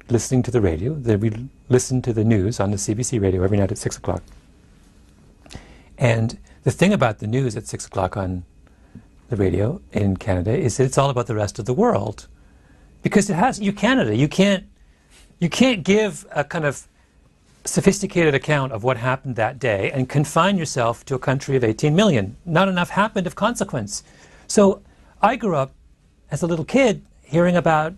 listening to the radio. We listened to the news on the CBC radio every night at 6 o'clock. And the thing about the news at 6 o'clock on the radio in Canada is that it's all about the rest of the world. Because you're Canada. You can't give a kind of sophisticated account of what happened that day and confine yourself to a country of 18 million. Not enough happened of consequence. So I grew up as a little kid hearing about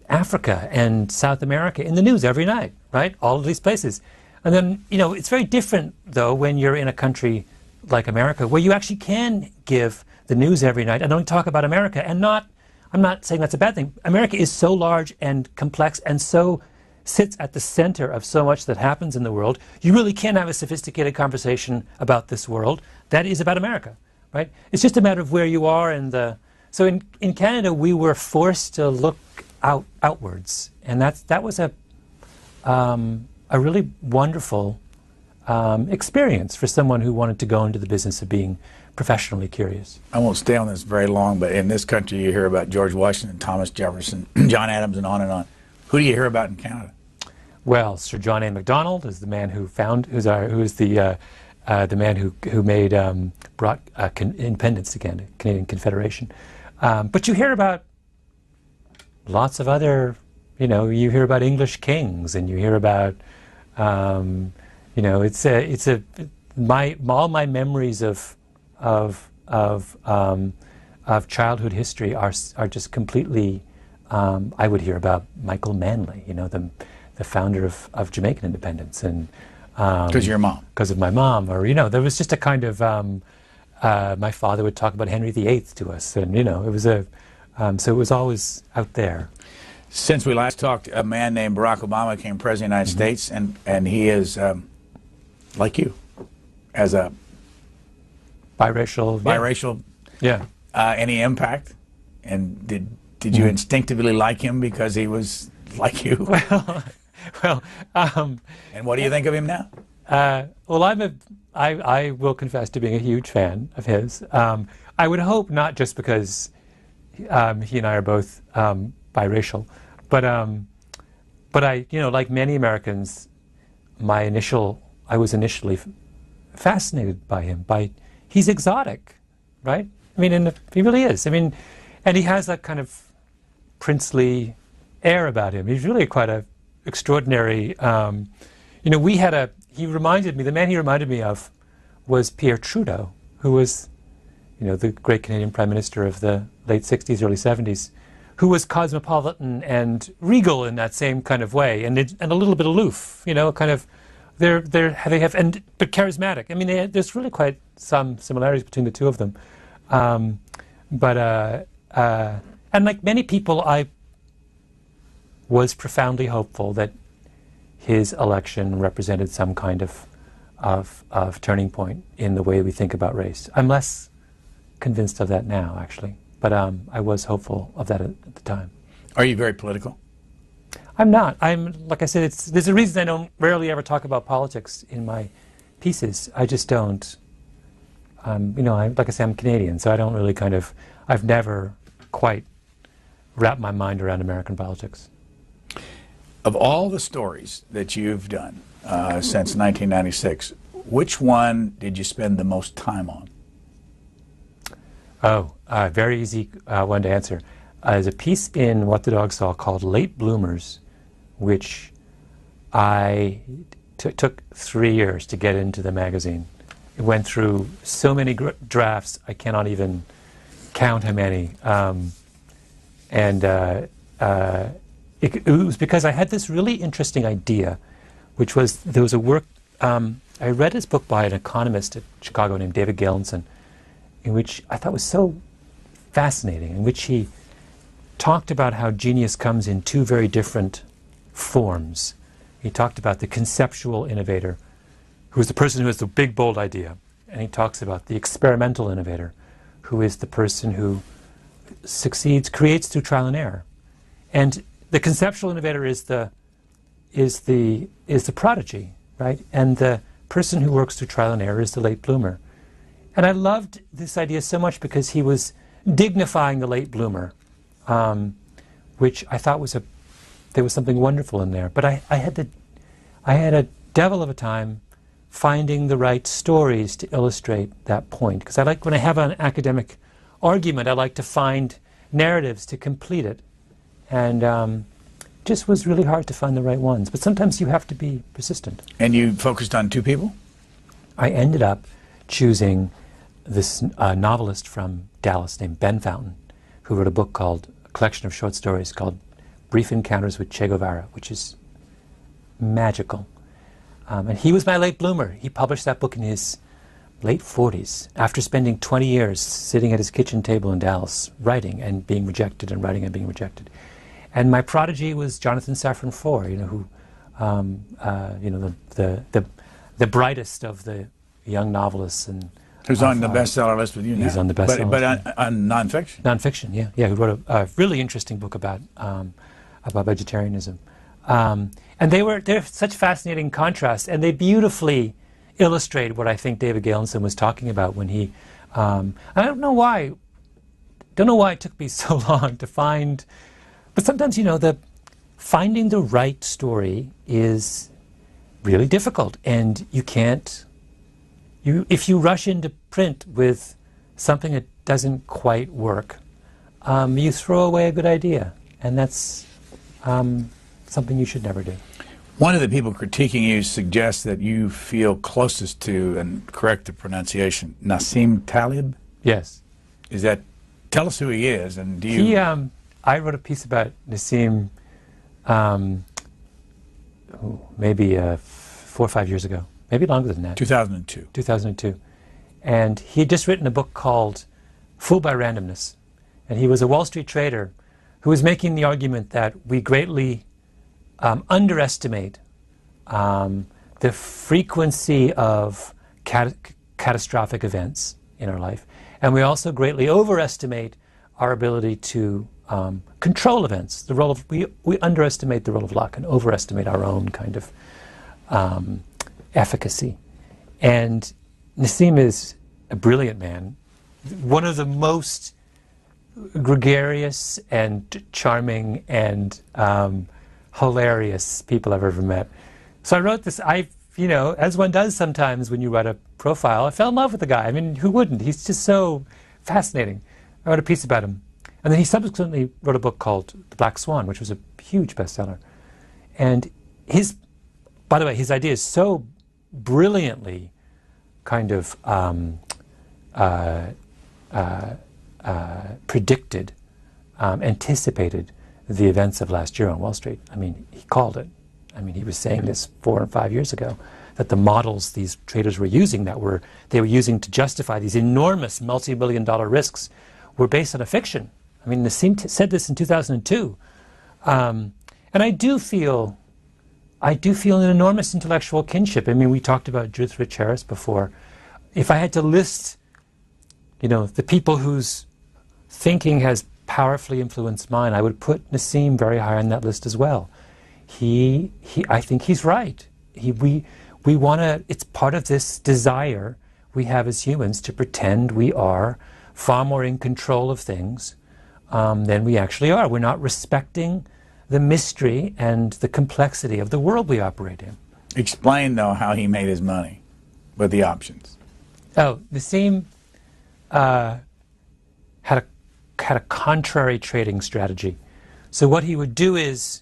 Africa and South America in the news every night, right? All of these places. And then, it's very different, though, when you're in a country like America, where you actually can give the news every night and only talk about America. And I'm not saying that's a bad thing. America is so large and complex and so sits at the center of so much that happens in the world. You really can have a sophisticated conversation about this world that is about America, right? It's just a matter of where you are. So in Canada, we were forced to look outwards, and that was a really wonderful experience for someone who wanted to go into the business of being professionally curious. I won't stay on this very long, but in this country you hear about George Washington, Thomas Jefferson, John Adams, and on and on. Who do you hear about in Canada? Well, Sir John A. Macdonald is the man who brought independence to Canada, Canadian Confederation. But you hear about lots of other, you hear about English kings, and you hear about, all my memories of childhood history are just completely. I would hear about Michael Manley, the founder of Jamaican independence, and because your mom, because of my mom, or there was just a kind of. My father would talk about Henry VIII to us, and it was so it was always out there. Since we last talked, a man named Barack Obama became president of the United States, and he is like you, as a biracial. Yeah. Any impact? And did you instinctively like him because he was like you? Well. And what do you think of him now? Well, I will confess to being a huge fan of his. I would hope not just because he and I are both biracial, but I, like many Americans, I was initially fascinated by him. He's exotic, right? I mean, he really is. I mean, and he has that kind of princely air about him. He's really quite a extraordinary. The man he reminded me of was Pierre Trudeau, who was, the great Canadian Prime Minister of the late 60s, early 70s, who was cosmopolitan and regal in that same kind of way, and a little bit aloof, kind of. But charismatic. I mean, there's really quite some similarities between the two of them. And like many people, I was profoundly hopeful that his election represented some kind of turning point in the way we think about race. I'm less convinced of that now, actually, but I was hopeful of that at the time. Are you very political? I'm not. Like I said, there's a reason I don't rarely ever talk about politics in my pieces. I just don't. Like I say, I'm Canadian, so I don't really I've never quite wrapped my mind around American politics. Of all the stories that you've done since 1996, which one did you spend the most time on? Very easy one to answer. There's a piece in What the Dog Saw called Late Bloomers, which I took 3 years to get into the magazine. It went through so many drafts, I cannot even count how many. It was because I had this really interesting idea, which was there was a work, I read this book by an economist at Chicago named David Galenson, in which I thought was so fascinating, in which he talked about how genius comes in two very different forms. He talked about the conceptual innovator, who is the person who has the big, bold idea. And he talks about the experimental innovator, who is the person who succeeds, creates through trial and error. And the conceptual innovator is the prodigy, right? And the person who works through trial and error is the late bloomer. And I loved this idea so much because he was dignifying the late bloomer, which I thought there was something wonderful in there. But I had a devil of a time finding the right stories to illustrate that point. Because when I have an academic argument, I like to find narratives to complete it. And just was really hard to find the right ones. But sometimes you have to be persistent. And you focused on two people? I ended up choosing this novelist from Dallas named Ben Fountain, who wrote a collection of short stories called Brief Encounters with Che Guevara, which is magical. And he was my late bloomer. He published that book in his late 40s, after spending 20 years sitting at his kitchen table in Dallas, writing and being rejected, and writing and being rejected. And my prodigy was Jonathan Safran Foer, who, the brightest of the young novelists, and who's on the bestseller list with you now. He's on the bestseller list. But on nonfiction. Nonfiction, yeah. Who wrote a really interesting book about vegetarianism. And they're such fascinating contrasts, and they beautifully illustrate what I think David Galenson was talking about when he. I don't know why it took me so long to find, but sometimes finding the right story is really difficult, and you can't. If you rush into print with something that doesn't quite work, you throw away a good idea, and that's something you should never do. One of the people critiquing you suggests that you feel closest to, and correct the pronunciation, Nassim Taleb? Yes. Tell us who he is, and do you... I wrote a piece about Nassim maybe 4 or 5 years ago. Maybe longer than that. 2002. 2002. And he had just written a book called Fooled by Randomness. And he was a Wall Street trader who was making the argument that we greatly underestimate the frequency of catastrophic events in our life. And we also greatly overestimate our ability to control events. We underestimate the role of luck and overestimate our own kind of efficacy. And Nassim is a brilliant man, one of the most gregarious and charming and hilarious people I've ever met. So I wrote this. I you know, as one does sometimes when you write a profile, I fell in love with the guy. I mean, who wouldn't? He's just so fascinating. I wrote a piece about him. And then he subsequently wrote a book called The Black Swan, which was a huge bestseller. And by the way, his idea is so brilliantly kind of predicted, anticipated the events of last year on Wall Street. I mean, he called it. I mean, he was saying this 4 or 5 years ago, that the models these traders were using, they were using to justify these enormous multi-million-dollar risks, were based on a fiction. I mean, Nassim said this in 2002. And I do feel an enormous intellectual kinship. I mean, we talked about Judith Rich Harris before. If I had to list, you know, the people whose thinking has powerfully influenced mine, I would put Nassim very high on that list as well. I think he's right. We want to, it's part of this desire we have as humans to pretend we are far more in control of things than we actually are. We're not respecting the mystery and the complexity of the world we operate in. Explain, though, how he made his money with the options. Oh, Nassim had a contrary trading strategy. So what he would do is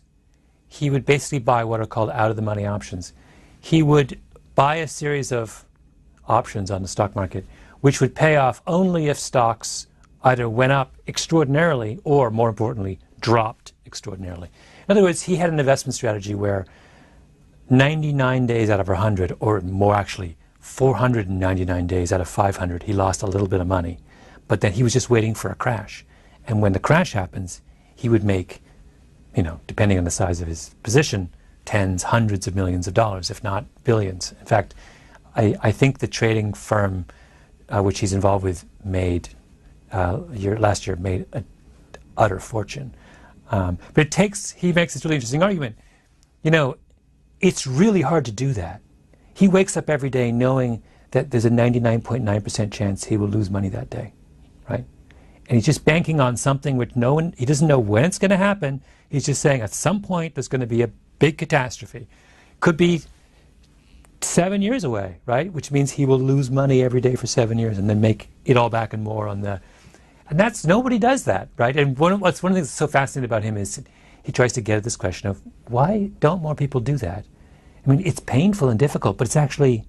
he would basically buy what are called out-of-the-money options. He would buy a series of options on the stock market, which would pay off only if stocks either went up extraordinarily or, more importantly, dropped extraordinarily. In other words, he had an investment strategy where 99 days out of 100, or more actually, 499 days out of 500, he lost a little bit of money. But then he was just waiting for a crash. And when the crash happens, he would make, you know, depending on the size of his position, tens, hundreds of millions of dollars, if not billions. In fact, I think the trading firm which he's involved with made, last year, made an utter fortune. But he makes this really interesting argument. You know, it's really hard to do that. He wakes up every day knowing that there's a 99.9% chance he will lose money that day, right? And he's just banking on something which he doesn't know when it's going to happen. He's just saying at some point there's going to be a big catastrophe. Could be 7 years away, right? Which means he will lose money every day for 7 years and then make it all back and more on the... And nobody does that, right? And one of the things that's so fascinating about him is he tries to get at this question of why don't more people do that? I mean, it's painful and difficult, but it's actually,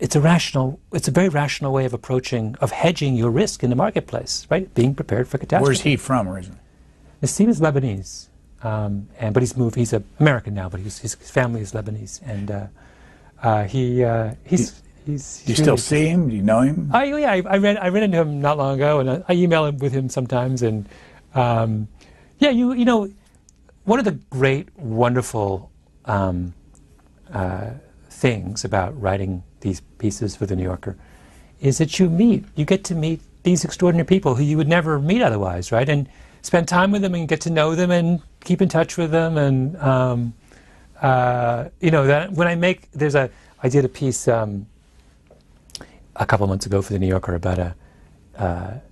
it's a very rational way of hedging your risk in the marketplace, right? Being prepared for catastrophe. Where's he from originally? Nassim is Lebanese, but he's an American now, but his family is Lebanese, and he's Do you still see him? Do you know him? Yeah, I ran into him not long ago, and I email him with him sometimes. And yeah, you know, one of the great, wonderful things about writing these pieces for the New Yorker is that you get to meet these extraordinary people who you would never meet otherwise, right? And spend time with them and get to know them and keep in touch with them. And you know, that when I did a piece a couple of months ago for the New Yorker about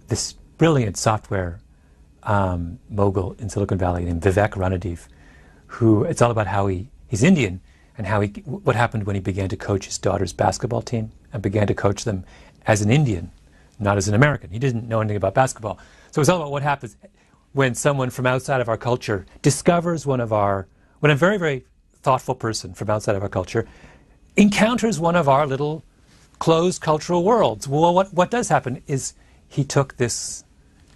this brilliant software mogul in Silicon Valley named Vivek Ranadive, who it's all about how he's Indian and what happened when he began to coach his daughter's basketball team and began to coach them as an Indian, not as an American. He didn't know anything about basketball. So it's all about what happens when someone from outside of our culture discovers when a very, very thoughtful person from outside of our culture encounters one of our little closed cultural worlds. Well, what does happen is he took this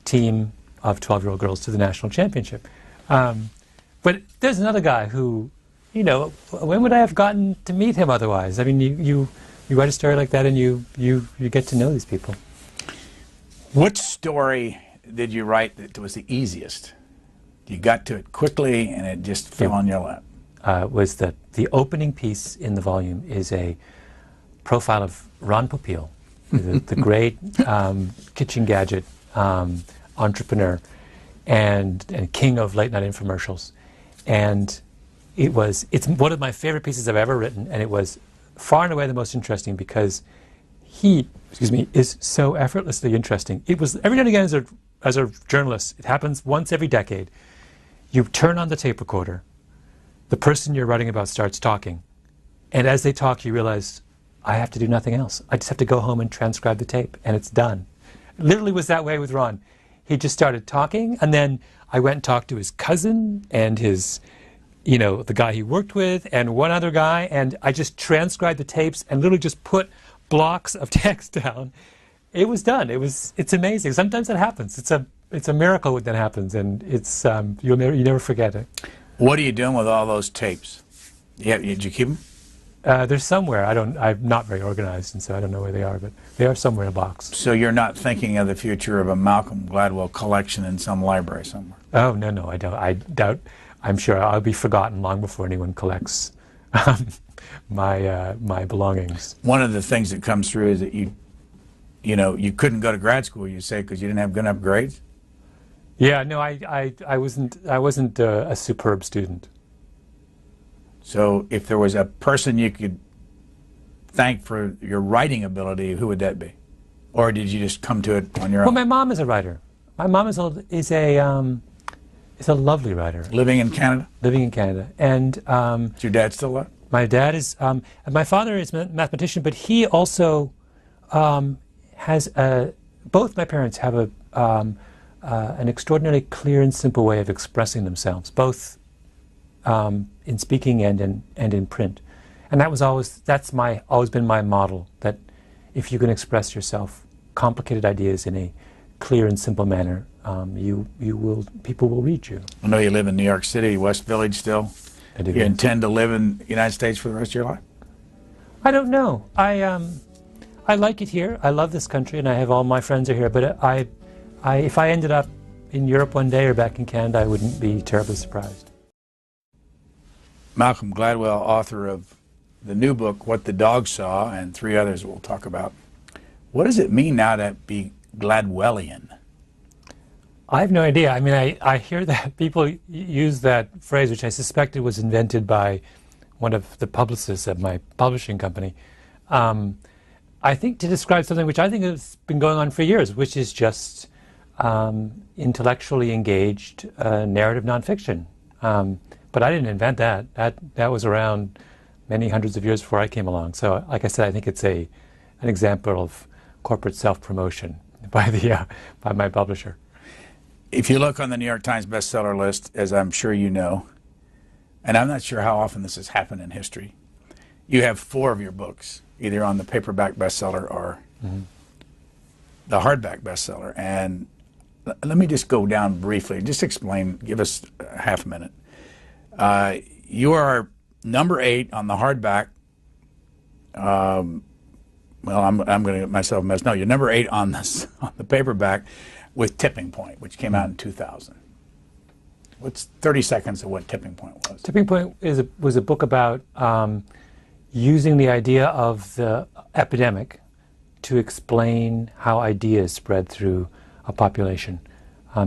team of 12-year-old girls to the national championship. But there's another guy who, you know, when would I have gotten to meet him otherwise? I mean, you write a story like that and you get to know these people. What story did you write that was the easiest? You got to it quickly and it just fell on your lap. Was the opening piece in the volume is a profile of Ron Popeil, the great kitchen gadget entrepreneur and king of late night infomercials. And it's one of my favorite pieces I've ever written, and it was far and away the most interesting because he, is so effortlessly interesting. It was every now and again as a journalist, it happens once every decade. You turn on the tape recorder, the person you're writing about starts talking, And as they talk, you realize, I have to do nothing else. I just have to go home and transcribe the tape, and it's done. It literally was that way with Ron. He just started talking, and then I went and talked to his cousin and his, the guy he worked with, and one other guy, and I just transcribed the tapes and literally just put blocks of text down. It was done. It's amazing. Sometimes it happens. It's a miracle when that happens, and it's you never forget it. What are you doing with all those tapes? Yeah, did you keep them? They're somewhere. I'm not very organized, and so I don't know where they are, but they are somewhere in a box. So you're not thinking of the future of a Malcolm Gladwell collection in some library somewhere? Oh, no, I don't. I doubt. I'm sure I'll be forgotten long before anyone collects my belongings. One of the things that comes through is that you couldn't go to grad school, you say, because you didn't have good enough grades? Yeah, no, I wasn't a superb student. So if there was a person you could thank for your writing ability, who would that be? Or did you just come to it on your own? Well, my mom is a writer. My mom is a lovely writer. Living in Canada? Living in Canada. And is your dad still alive? my dad is, my father is a mathematician, but he also has both my parents have an extraordinarily clear and simple way of expressing themselves, both in speaking and in print, and that's always been my model. That if you can express yourself, complicated ideas in a clear and simple manner, people will read you. I know you live in New York City, West Village still. I do. You intend to live in the United States for the rest of your life? I don't know. I like it here. I love this country, and I have all my friends are here. But if I ended up in Europe one day or back in Canada, I wouldn't be terribly surprised. Malcolm Gladwell, author of the new book, What the Dog Saw, and 3 others we'll talk about. What does it mean now to be Gladwellian? I have no idea. I mean, I hear that people use that phrase, which I suspected was invented by one of the publicists at my publishing company. I think to describe something which I think has been going on for years, which is just intellectually engaged narrative nonfiction. But I didn't invent that. That was around many hundreds of years before I came along. So, like I said, I think it's an example of corporate self-promotion by my publisher. If you look on the New York Times bestseller list, as I'm sure you know, and I'm not sure how often this has happened in history, you have 4 of your books either on the paperback bestseller or the hardback bestseller. And let me just go down briefly, just explain, give us a half a minute. You are number 8 on the hardback. Well, I'm going to get myself messed. No, you're number 8 on the paperback with Tipping Point, which came out in 2000. What's 30 seconds of what Tipping Point was? Tipping Point was a book about using the idea of the epidemic to explain how ideas spread through a population.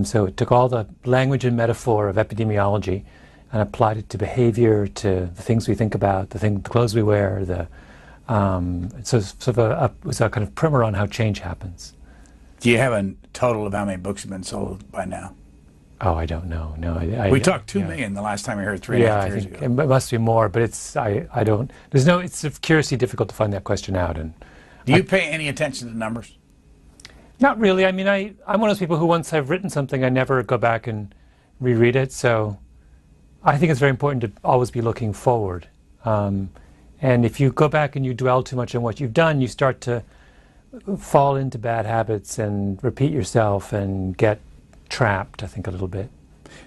So it took all the language and metaphor of epidemiology and applied it to behavior, to the things we think about, the clothes we wear. So it was a kind of primer on how change happens. Do you have a total of how many books have been sold by now? Oh, I don't know. No, we talked 2 million the last time we heard 3.5 years ago. It must be more, but I don't. It's of curiously difficult to find that question out. And do you pay any attention to numbers? Not really. I mean, I'm one of those people who once I've written something, I never go back and reread it. So I think it's very important to always be looking forward. And if you go back and you dwell too much on what you've done, you start to fall into bad habits and repeat yourself and get trapped, I think, a little bit.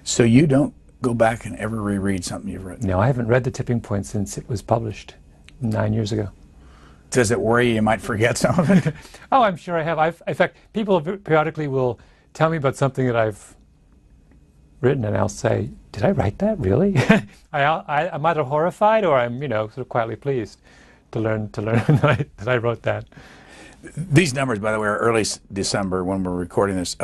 So you don't go back and ever reread something you've written? No, I haven't read The Tipping Point since it was published 9 years ago. Does it worry you might forget some of it? Oh, I'm sure I have. In fact, people periodically will tell me about something that I've written, and I'll say, "Did I write that? Really?" I'm either horrified or I'm, sort of quietly pleased to learn that I wrote that. These numbers, by the way, are early December when we're recording this.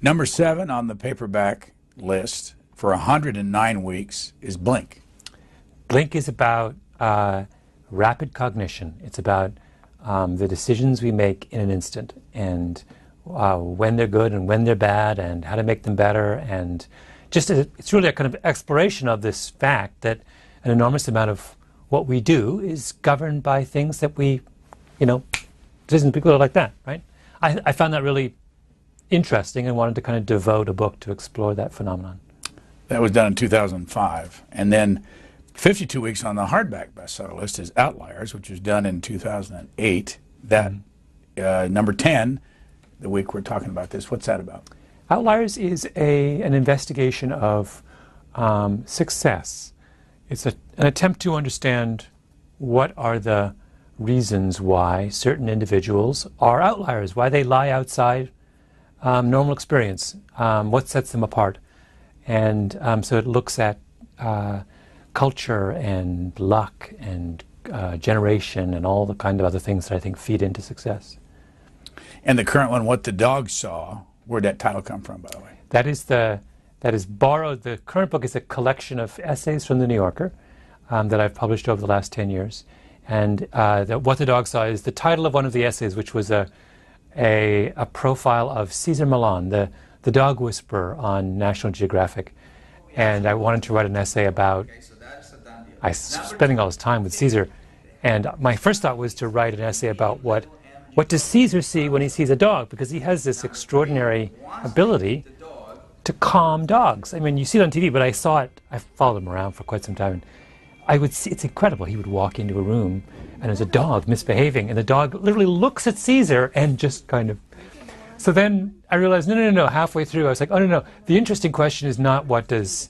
Number 7 on the paperback list for 109 weeks is Blink. Blink is about rapid cognition. It's about the decisions we make in an instant, and when they're good and when they're bad, and how to make them better. And it's really a kind of exploration of this fact that an enormous amount of what we do is governed by things that we, decisions people are like that, right? I found that really interesting and wanted to kind of devote a book to explore that phenomenon. That was done in 2005. And then 52 weeks on the hardback bestseller list is Outliers, which was done in 2008. That number 10, the week we're talking about this, what's that about? Outliers is an investigation of success. It's an attempt to understand what are the reasons why certain individuals are outliers, why they lie outside normal experience, what sets them apart. And so it looks at culture and luck and generation and all the kind of other things that I think feed into success. And the current one, What the Dog Saw, where'd that title come from, by the way? That is borrowed. The current book is a collection of essays from the New Yorker that I've published over the last 10 years. And What the Dog Saw is the title of one of the essays, which was a profile of Cesar Millan, the dog whisperer on National Geographic. And I wanted to write an essay about spending all this time with Caesar. And my first thought was to write an essay about what does Caesar see when he sees a dog, because he has this extraordinary ability to calm dogs. I mean, you see it on TV, but I saw it, I followed him around for quite some time, and I would see, it's incredible. He would walk into a room and there's a dog misbehaving, and the dog literally looks at Caesar and just kind of... So then I realized, no, halfway through I was like, oh no, the interesting question is not what does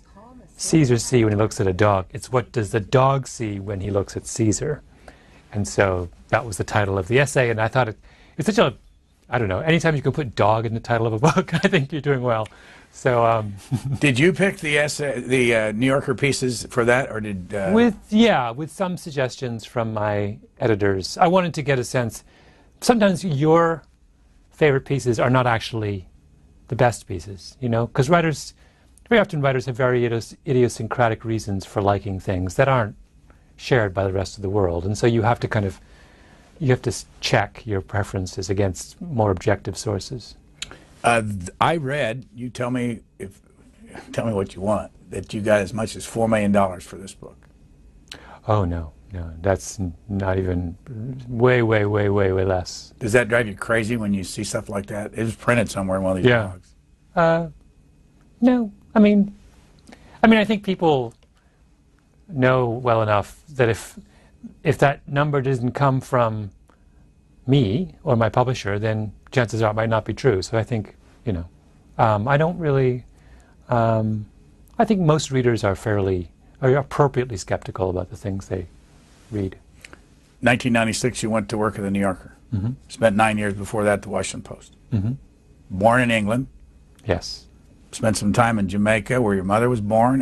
Caesar see when he looks at a dog, it's what does the dog see when he looks at Caesar. And so that was the title of the essay, and I thought it's such a, I don't know, anytime you can put dog in the title of a book, I think you're doing well. So did you pick the essay, the New Yorker pieces for that, or did with some suggestions from my editors. I wanted to get a sense. Sometimes your favorite pieces are not actually the best pieces, because very often writers have very idiosyncratic reasons for liking things that aren't shared by the rest of the world, and so you have to check your preferences against more objective sources. I read, you tell me what you want, that you got as much as $4 million for this book. Oh no, that's not even, way less. Does that drive you crazy when you see stuff like that? It was printed somewhere in one of these blogs. No, I mean, I think people know well enough that if that number doesn't come from me or my publisher, then chances are it might not be true. So I think, I don't really, I think most readers are appropriately skeptical about the things they read. 1996, you went to work at the New Yorker. Mm-hmm. Spent 9 years before that at the Washington Post. Mm-hmm. Born in England. Yes. Spent some time in Jamaica, where your mother was born.